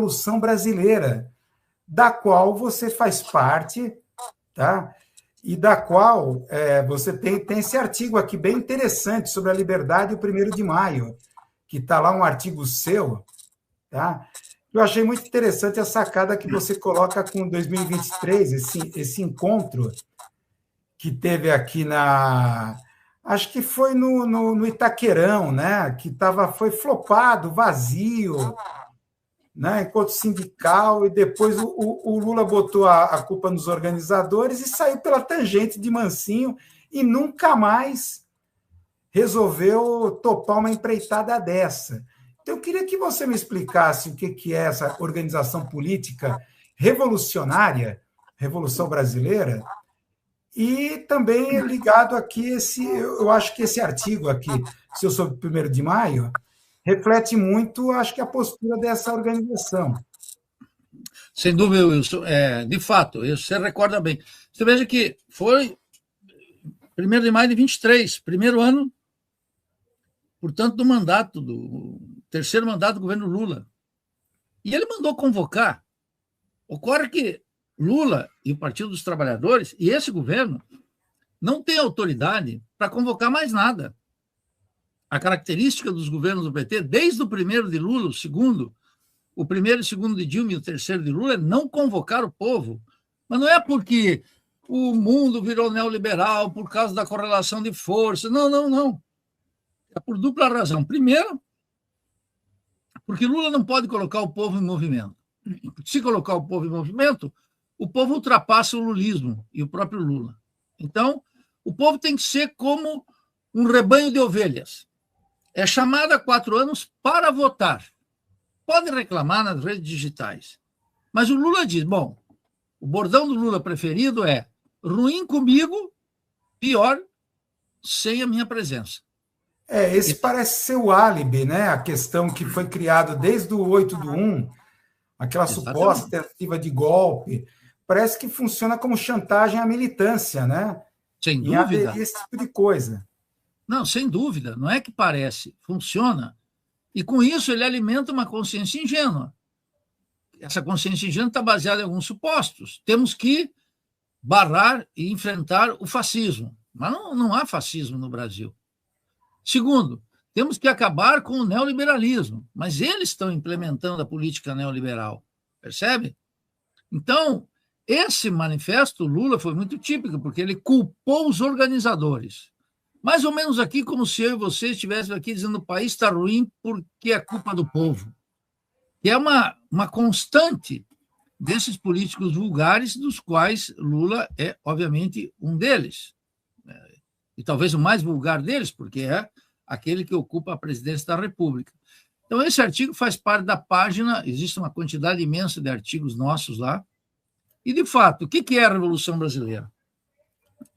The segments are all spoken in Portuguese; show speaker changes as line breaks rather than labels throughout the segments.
Revolução Brasileira, da qual você faz parte, tá? E da qual você tem esse artigo aqui bem interessante sobre a liberdade e o 1º de maio, que está lá um artigo seu, tá? Eu achei muito interessante a sacada que você coloca com 2023, esse encontro que teve aqui acho que foi no Itaquerão, né? Que foi flopado, vazio, né? Encontro sindical, e depois o Lula botou a culpa nos organizadores e saiu pela tangente de mansinho e nunca mais resolveu topar uma empreitada dessa. Então, eu queria que você me explicasse o que é essa organização política revolucionária, Revolução Brasileira, e também ligado aqui, eu acho que esse artigo aqui, seu sobre o 1º de maio, reflete muito, acho que, a postura dessa organização.
Sem dúvida, Wilson. De fato, você recorda bem. Você veja que foi 1º de maio de 23, primeiro ano, portanto, do 3º mandato do governo Lula. E ele mandou convocar. Ocorre que Lula e o Partido dos Trabalhadores e esse governo não têm autoridade para convocar mais nada. A característica dos governos do PT, desde o 1º de Lula, o 2º, o 1º e o 2º de Dilma e o 3º de Lula, é não convocar o povo. Mas não é porque o mundo virou neoliberal por causa da correlação de forças. Não. É por dupla razão. Primeiro, porque Lula não pode colocar o povo em movimento. Se colocar o povo em movimento, o povo ultrapassa o lulismo e o próprio Lula. Então, o povo tem que ser como um rebanho de ovelhas. É chamado há 4 anos para votar. Pode reclamar nas redes digitais. Mas o Lula diz, bom, o bordão do Lula preferido é ruim comigo, pior sem a minha presença.
Esse parece ser o álibi, né? A questão que foi criado desde o 8/1, aquela suposta tentativa de golpe, parece que funciona como chantagem à militância, né?
Sem dúvida.
Esse tipo de coisa.
Não, sem dúvida. Não é que parece, funciona. E com isso ele alimenta uma consciência ingênua. Essa consciência ingênua está baseada em alguns supostos. Temos que barrar e enfrentar o fascismo. Mas não há fascismo no Brasil. Segundo, temos que acabar com o neoliberalismo, mas eles estão implementando a política neoliberal, percebe? Então, esse manifesto Lula foi muito típico, porque ele culpou os organizadores. Mais ou menos aqui como se eu e você estivéssemos aqui dizendo que o país está ruim porque é culpa do povo. Que é uma constante desses políticos vulgares, dos quais Lula é, obviamente, um deles. E talvez o mais vulgar deles, porque é aquele que ocupa a presidência da República. Então, esse artigo faz parte da página, existe uma quantidade imensa de artigos nossos lá. E, de fato, o que é a Revolução Brasileira?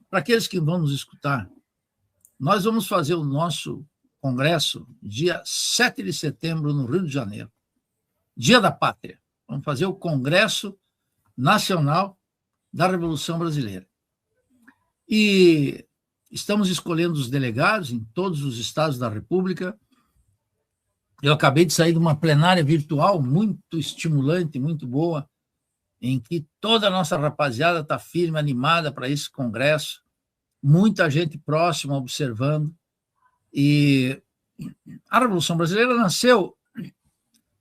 Para aqueles que vão nos escutar, nós vamos fazer o nosso congresso dia 7 de setembro no Rio de Janeiro, Dia da Pátria. Vamos fazer o Congresso Nacional da Revolução Brasileira. E estamos escolhendo os delegados em todos os estados da República. Eu acabei de sair de uma plenária virtual muito estimulante, muito boa, em que toda a nossa rapaziada está firme, animada para esse congresso, muita gente próxima observando. E a Revolução Brasileira nasceu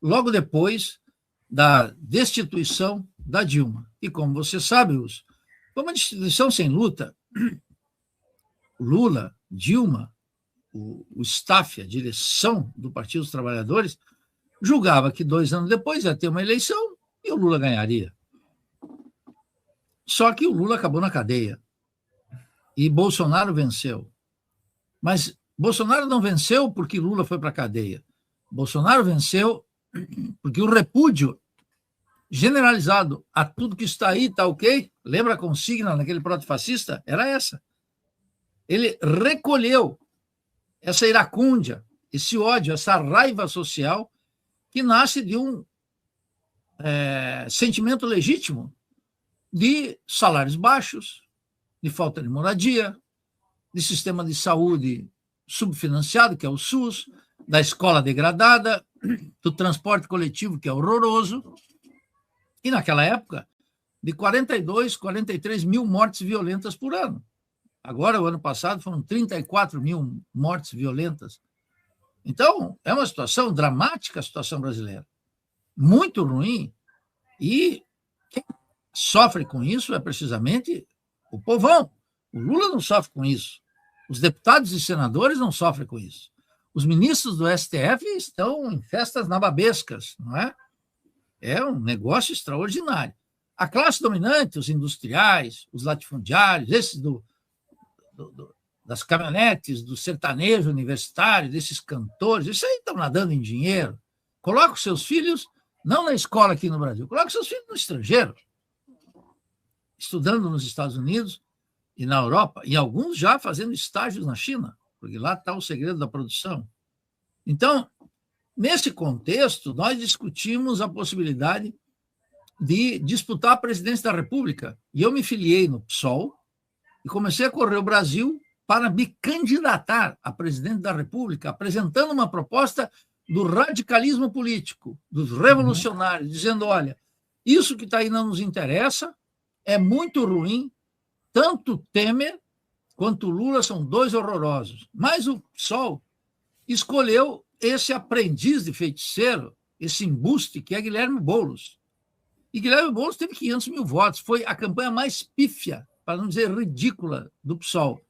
logo depois da destituição da Dilma. E como você sabe, foi uma destituição sem luta. Lula, Dilma, o staff, a direção do Partido dos Trabalhadores, julgava que 2 anos depois ia ter uma eleição e o Lula ganharia. Só que o Lula acabou na cadeia e Bolsonaro venceu. Mas Bolsonaro não venceu porque Lula foi para a cadeia. Bolsonaro venceu porque o repúdio generalizado a tudo que está aí, está ok? Lembra a consigna naquele proto-fascista? Era essa. Ele recolheu essa iracúndia, esse ódio, essa raiva social que nasce de um sentimento legítimo de salários baixos, de falta de moradia, de sistema de saúde subfinanciado, que é o SUS, da escola degradada, do transporte coletivo, que é horroroso, e naquela época, de 42, 43 mil mortes violentas por ano. Agora, o ano passado, foram 34 mil mortes violentas. Então, é uma situação dramática, a situação brasileira. Muito ruim. E quem sofre com isso é precisamente o povão. O Lula não sofre com isso. Os deputados e senadores não sofrem com isso. Os ministros do STF estão em festas nababescas, não é? É um negócio extraordinário. A classe dominante, os industriais, os latifundiários, esses das caminhonetes, do sertanejo universitário, desses cantores, isso aí estão nadando em dinheiro. Coloca os seus filhos, não na escola aqui no Brasil, coloca os seus filhos no estrangeiro, estudando nos Estados Unidos e na Europa, e alguns já fazendo estágios na China, porque lá está o segredo da produção. Então, nesse contexto, nós discutimos a possibilidade de disputar a presidência da República, e eu me filiei no PSOL e comecei a correr o Brasil para me candidatar a presidente da República, apresentando uma proposta do radicalismo político, dos revolucionários, dizendo, olha, isso que está aí não nos interessa, é muito ruim, tanto Temer quanto Lula são dois horrorosos. Mas o PSOL escolheu esse aprendiz de feiticeiro, esse embuste, que é Guilherme Boulos. E Guilherme Boulos teve 500 mil votos, foi a campanha mais pífia, para não dizer ridícula, do PSOL.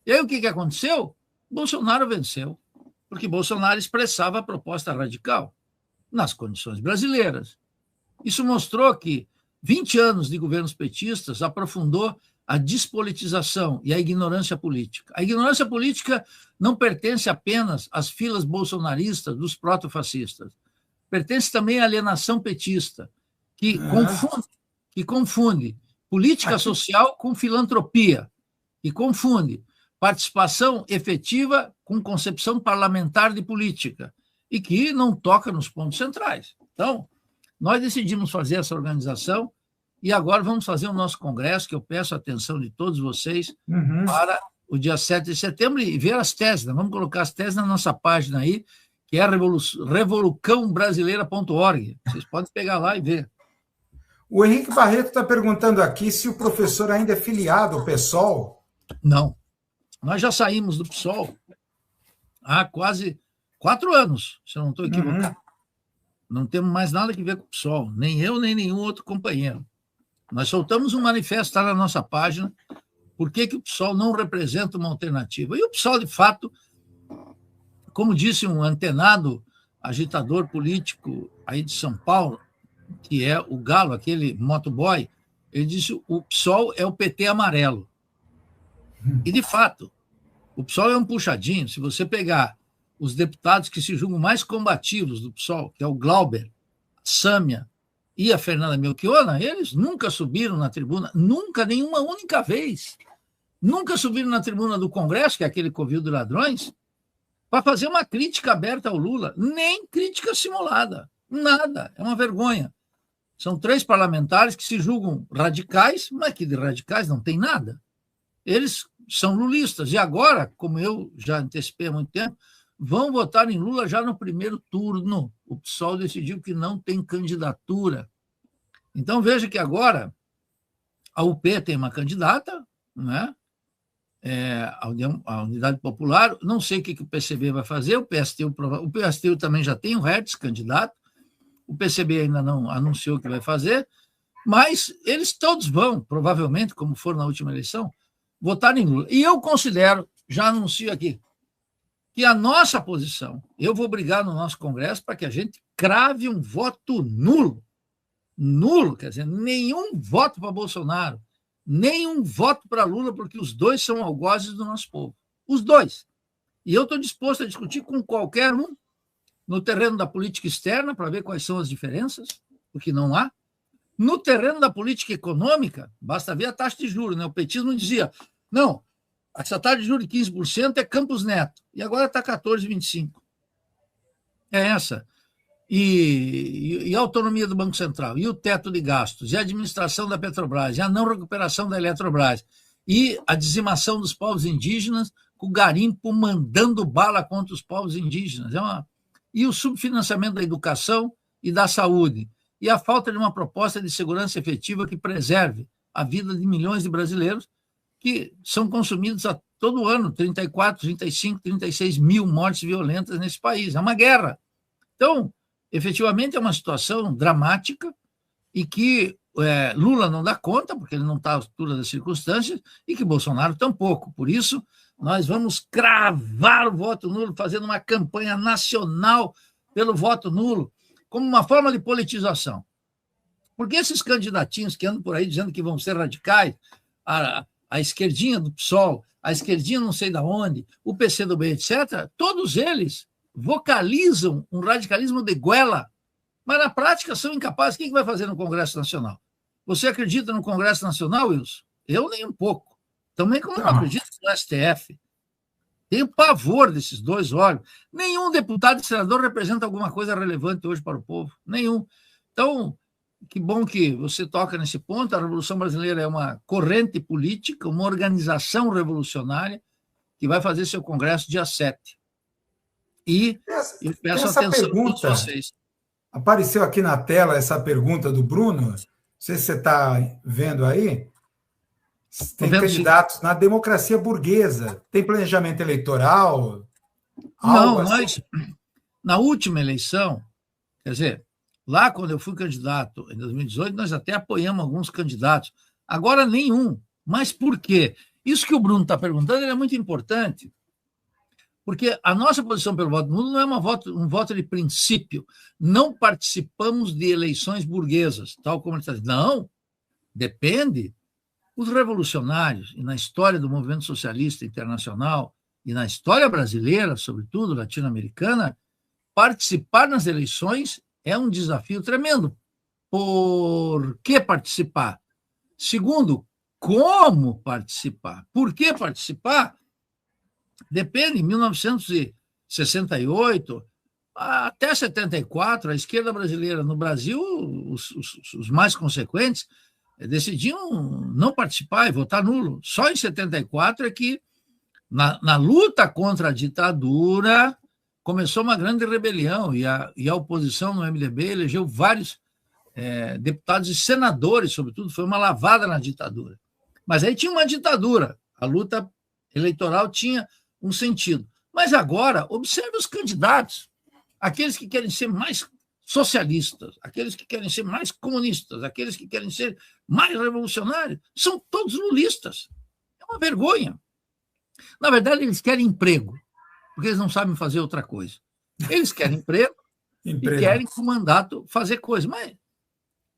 E aí o que aconteceu? Bolsonaro venceu, porque Bolsonaro expressava a proposta radical nas condições brasileiras. Isso mostrou que 20 anos de governos petistas aprofundou a despolitização e a ignorância política. A ignorância política não pertence apenas às filas bolsonaristas dos protofascistas, pertence também à alienação petista, que confunde política social com filantropia, e confunde participação efetiva com concepção parlamentar de política, e que não toca nos pontos centrais. Então, nós decidimos fazer essa organização e agora vamos fazer o nosso congresso, que eu peço a atenção de todos vocês, para o dia 7 de setembro e ver as teses. Vamos colocar as teses na nossa página aí, que é revolucãobrasileira.org. Vocês podem pegar lá e ver.
O Henrique Barreto está perguntando aqui se o professor ainda é filiado ao PSOL.
Não. Nós já saímos do PSOL há quase 4 anos, se eu não estou equivocado. Não temos mais nada que ver com o PSOL, nem eu, nem nenhum outro companheiro. Nós soltamos um manifesto, está na nossa página, por que o PSOL não representa uma alternativa. E o PSOL, de fato, como disse um antenado agitador político aí de São Paulo, que é o Galo, aquele motoboy, ele disse o PSOL é o PT amarelo. E, de fato, o PSOL é um puxadinho. Se você pegar os deputados que se julgam mais combativos do PSOL, que é o Glauber, a Sâmia e a Fernanda Melchiona, eles nunca subiram na tribuna, nunca, nenhuma única vez, nunca subiram na tribuna do Congresso, que é aquele covil de ladrões, para fazer uma crítica aberta ao Lula, nem crítica simulada, nada, é uma vergonha. São 3 parlamentares que se julgam radicais, mas que de radicais não tem nada. Eles são lulistas, e agora, como eu já antecipei há muito tempo, vão votar em Lula já no primeiro turno. O PSOL decidiu que não tem candidatura. Então, veja que agora a UP tem uma candidata, né? A Unidade Popular, não sei o que o PCB vai fazer, o PSTU também já tem o Hertz candidato, o PCB ainda não anunciou o que vai fazer, mas eles todos vão, provavelmente, como foram na última eleição, votar em Lula. E eu considero, já anuncio aqui, que a nossa posição, eu vou brigar no nosso Congresso para que a gente crave um voto nulo. Nulo, quer dizer, nenhum voto para Bolsonaro, nenhum voto para Lula, porque os dois são algozes do nosso povo. Os dois. E eu estou disposto a discutir com qualquer um no terreno da política externa para ver quais são as diferenças, porque não há. No terreno da política econômica, basta ver a taxa de juros. Né? O petismo dizia, não, essa taxa de juros de 15% é Campos Neto, e agora está 14,25%. É essa. E a autonomia do Banco Central, e o teto de gastos, e a administração da Petrobras, e a não recuperação da Eletrobras, e a dizimação dos povos indígenas o garimpo mandando bala contra os povos indígenas. E o subfinanciamento da educação e da saúde, e a falta de uma proposta de segurança efetiva que preserve a vida de milhões de brasileiros que são consumidos a todo ano, 34, 35, 36 mil mortes violentas nesse país. É uma guerra. Então, efetivamente, é uma situação dramática e que Lula não dá conta, porque ele não está à altura das circunstâncias, e que Bolsonaro tampouco. Por isso, nós vamos cravar o voto nulo, fazendo uma campanha nacional pelo voto nulo, como uma forma de politização. Porque esses candidatinhos que andam por aí dizendo que vão ser radicais, a esquerdinha do PSOL, a esquerdinha não sei de onde, o PCdoB, etc., todos eles vocalizam um radicalismo de goela, mas na prática são incapazes. O que vai fazer no Congresso Nacional? Você acredita no Congresso Nacional, Wilson? Eu nem um pouco. Também como não acredito no STF. Tenho pavor desses dois órgãos. Nenhum deputado e senador representa alguma coisa relevante hoje para o povo. Nenhum. Então, que bom que você toca nesse ponto. A Revolução Brasileira é uma corrente política, uma organização revolucionária que vai fazer seu congresso dia 7. E eu peço atenção a todos vocês.
Apareceu aqui na tela essa pergunta do Bruno. Não sei se você está vendo aí. Tem candidatos na democracia burguesa. Tem planejamento eleitoral?
Não, nós, na última eleição, quer dizer, lá quando eu fui candidato, em 2018, nós até apoiamos alguns candidatos. Agora, nenhum. Mas por quê? Isso que o Bruno está perguntando é muito importante, porque a nossa posição pelo voto nulo não é um voto de princípio. Não participamos de eleições burguesas, tal como ele está dizendo. Não, depende. Os revolucionários, e na história do movimento socialista internacional, e na história brasileira, sobretudo latino-americana, participar nas eleições é um desafio tremendo. Por que participar? Segundo, como participar? Por que participar? Depende. Em 1968 até 74, a esquerda brasileira no Brasil, os mais consequentes, decidiam não participar e votar nulo. Só em 74 é que, na luta contra a ditadura, começou uma grande rebelião e a oposição no MDB elegeu vários deputados e senadores, sobretudo, foi uma lavada na ditadura. Mas aí tinha uma ditadura, a luta eleitoral tinha um sentido. Mas agora, observe os candidatos, aqueles que querem ser mais socialistas, aqueles que querem ser mais comunistas, aqueles que querem ser mais revolucionários, são todos lulistas. É uma vergonha. Na verdade, eles querem emprego, porque eles não sabem fazer outra coisa. Eles querem emprego e querem com o mandato fazer coisa, mas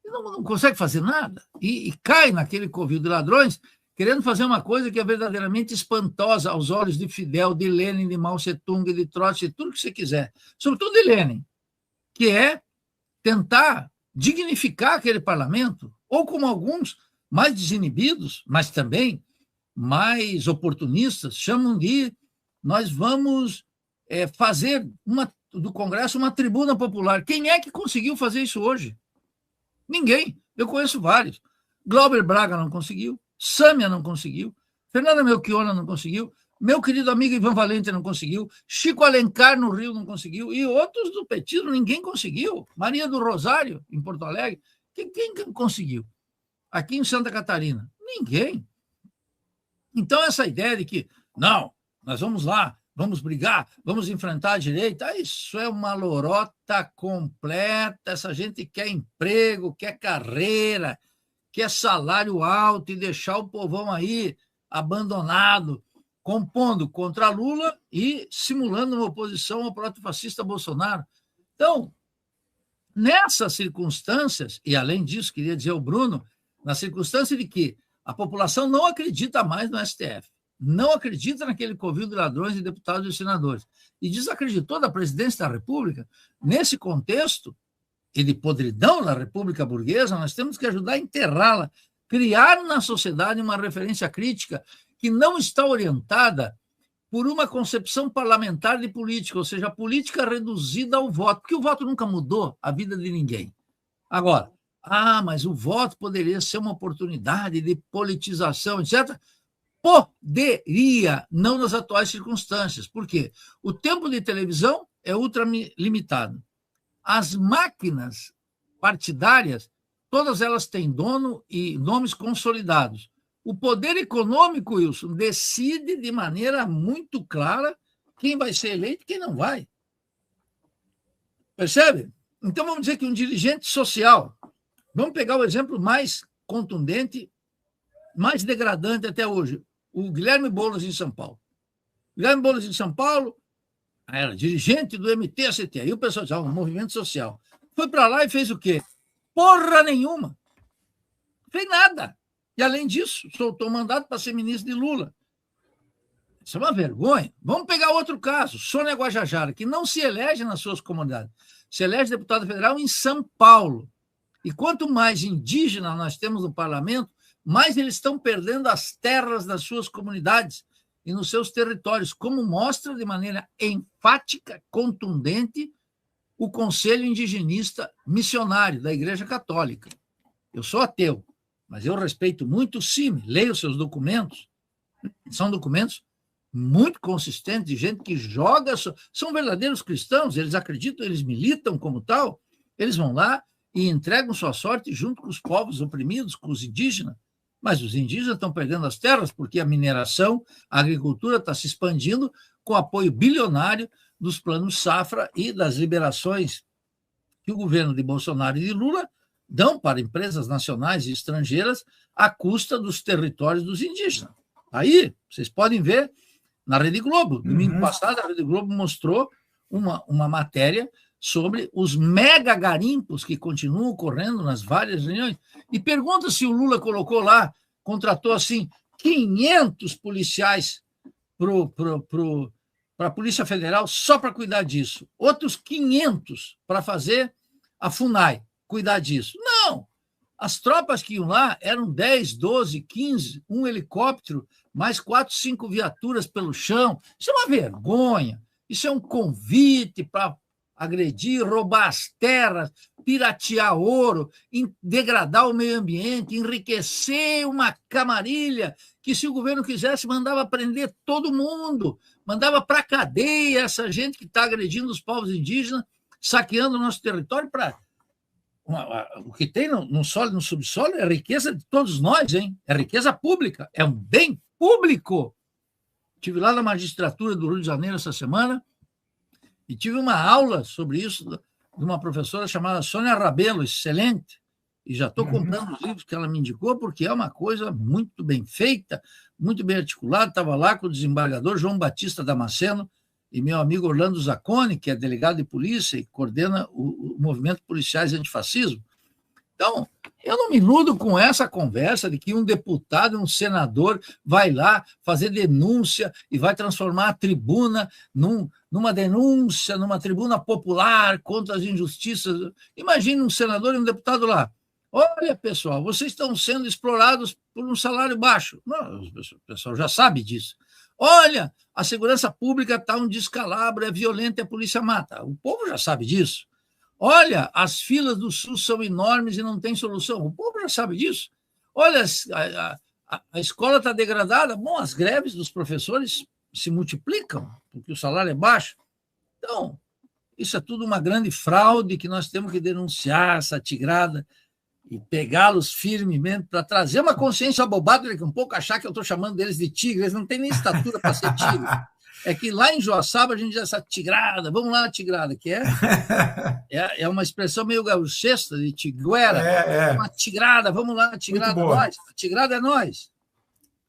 não consegue fazer nada. E cai naquele covil de ladrões, querendo fazer uma coisa que é verdadeiramente espantosa aos olhos de Fidel, de Lenin, de Mao Tse-tung, de Trotsky, tudo que você quiser. Sobretudo de Lenin, que é tentar dignificar aquele parlamento, ou como alguns mais desinibidos, mas também mais oportunistas, chamam de nós vamos fazer do Congresso uma tribuna popular. Quem é que conseguiu fazer isso hoje? Ninguém. Eu conheço vários. Glauber Braga não conseguiu, Sâmia não conseguiu, Fernanda Melchiona não conseguiu, meu querido amigo Ivan Valente não conseguiu, Chico Alencar no Rio não conseguiu, e outros do petismo ninguém conseguiu. Maria do Rosário, em Porto Alegre, quem conseguiu? Aqui em Santa Catarina, ninguém. Então, essa ideia de que, não, nós vamos lá, vamos brigar, vamos enfrentar a direita, isso é uma lorota completa. Essa gente quer emprego, quer carreira, quer salário alto e deixar o povão aí abandonado, compondo contra Lula e simulando uma oposição ao proto-fascista Bolsonaro. Então, nessas circunstâncias, e além disso, queria dizer ao Bruno, na circunstância de que a população não acredita mais no STF, não acredita naquele covil de ladrões de deputados e senadores, e desacreditou da presidência da República, nesse contexto e de podridão da República Burguesa, nós temos que ajudar a enterrá-la, criar na sociedade uma referência crítica que não está orientada por uma concepção parlamentar de política, ou seja, a política reduzida ao voto, porque o voto nunca mudou a vida de ninguém. Agora, mas o voto poderia ser uma oportunidade de politização, etc. Poderia, não nas atuais circunstâncias. Por quê? O tempo de televisão é ultralimitado. As máquinas partidárias, todas elas têm dono e nomes consolidados. O poder econômico, Wilson, decide de maneira muito clara quem vai ser eleito e quem não vai. Percebe? Então, vamos dizer que um dirigente social, vamos pegar o exemplo mais contundente, mais degradante até hoje, o Guilherme Boulos em São Paulo. Guilherme Boulos em São Paulo era dirigente do MTST, aí o pessoal dizia, um movimento social. Foi para lá e fez o quê? Porra nenhuma. Não fez nada. E, além disso, soltou mandato para ser ministro de Lula. Isso é uma vergonha. Vamos pegar outro caso. Sônia Guajajara, que não se elege nas suas comunidades. Se elege deputada federal em São Paulo. E quanto mais indígena nós temos no parlamento, mais eles estão perdendo as terras das suas comunidades e nos seus territórios, como mostra de maneira enfática, contundente, o Conselho Indigenista Missionário da Igreja Católica. Eu sou ateu, mas eu respeito muito o CIMI, leio seus documentos, são documentos muito consistentes, de gente que joga, são verdadeiros cristãos, eles acreditam, eles militam como tal, eles vão lá e entregam sua sorte junto com os povos oprimidos, com os indígenas, mas os indígenas estão perdendo as terras porque a mineração, a agricultura está se expandindo com apoio bilionário dos planos Safra e das liberações que o governo de Bolsonaro e de Lula dão para empresas nacionais e estrangeiras à custa dos territórios dos indígenas. Aí, vocês podem ver na Rede Globo. Domingo passado, a Rede Globo mostrou uma matéria sobre os mega garimpos que continuam ocorrendo nas várias regiões. E pergunta se o Lula colocou lá, contratou assim 500 policiais para a Polícia Federal só para cuidar disso. Outros 500 para fazer a FUNAI cuidar disso. Não! As tropas que iam lá eram 10, 12, 15, um helicóptero, mais 4, 5 viaturas pelo chão. Isso é uma vergonha. Isso é um convite para agredir, roubar as terras, piratear ouro, degradar o meio ambiente, enriquecer uma camarilha que, se o governo quisesse, mandava prender todo mundo, mandava para a cadeia essa gente que está agredindo os povos indígenas, saqueando o nosso território para... O que tem no solo e no subsolo é a riqueza de todos nós, hein? É riqueza pública, é um bem público. Estive lá na magistratura do Rio de Janeiro essa semana e tive uma aula sobre isso de uma professora chamada Sônia Rabelo, excelente, e já estou comprando os livros que ela me indicou, porque é uma coisa muito bem feita, muito bem articulada. Estava lá com o desembargador João Batista Damasceno e meu amigo Orlando Zacconi, que é delegado de polícia e coordena o movimento Policiais Antifascismo. Então, eu não me iludo com essa conversa de que um deputado, um senador, vai lá fazer denúncia e vai transformar a tribuna numa denúncia, numa tribuna popular contra as injustiças. Imagine um senador e um deputado lá. Olha, pessoal, vocês estão sendo explorados por um salário baixo. Não, o pessoal já sabe disso. Olha, a segurança pública está um descalabro, é violenta e a polícia mata. O povo já sabe disso. Olha, as filas do SUS são enormes e não tem solução. O povo já sabe disso. Olha, a escola está degradada. Bom, as greves dos professores se multiplicam, porque o salário é baixo. Então, isso é tudo uma grande fraude que nós temos que denunciar, essa tigrada, e pegá-los firmemente para trazer uma consciência abobada, daqui a um pouco achar que eu estou chamando deles de tigre. Eles não têm nem estatura para ser tigre. É que lá em Joaçaba a gente diz essa tigrada, vamos lá, tigrada, que é uma expressão meio gauchesca de tiguera. Uma tigrada, vamos lá, tigrada, nós. A tigrada é nós.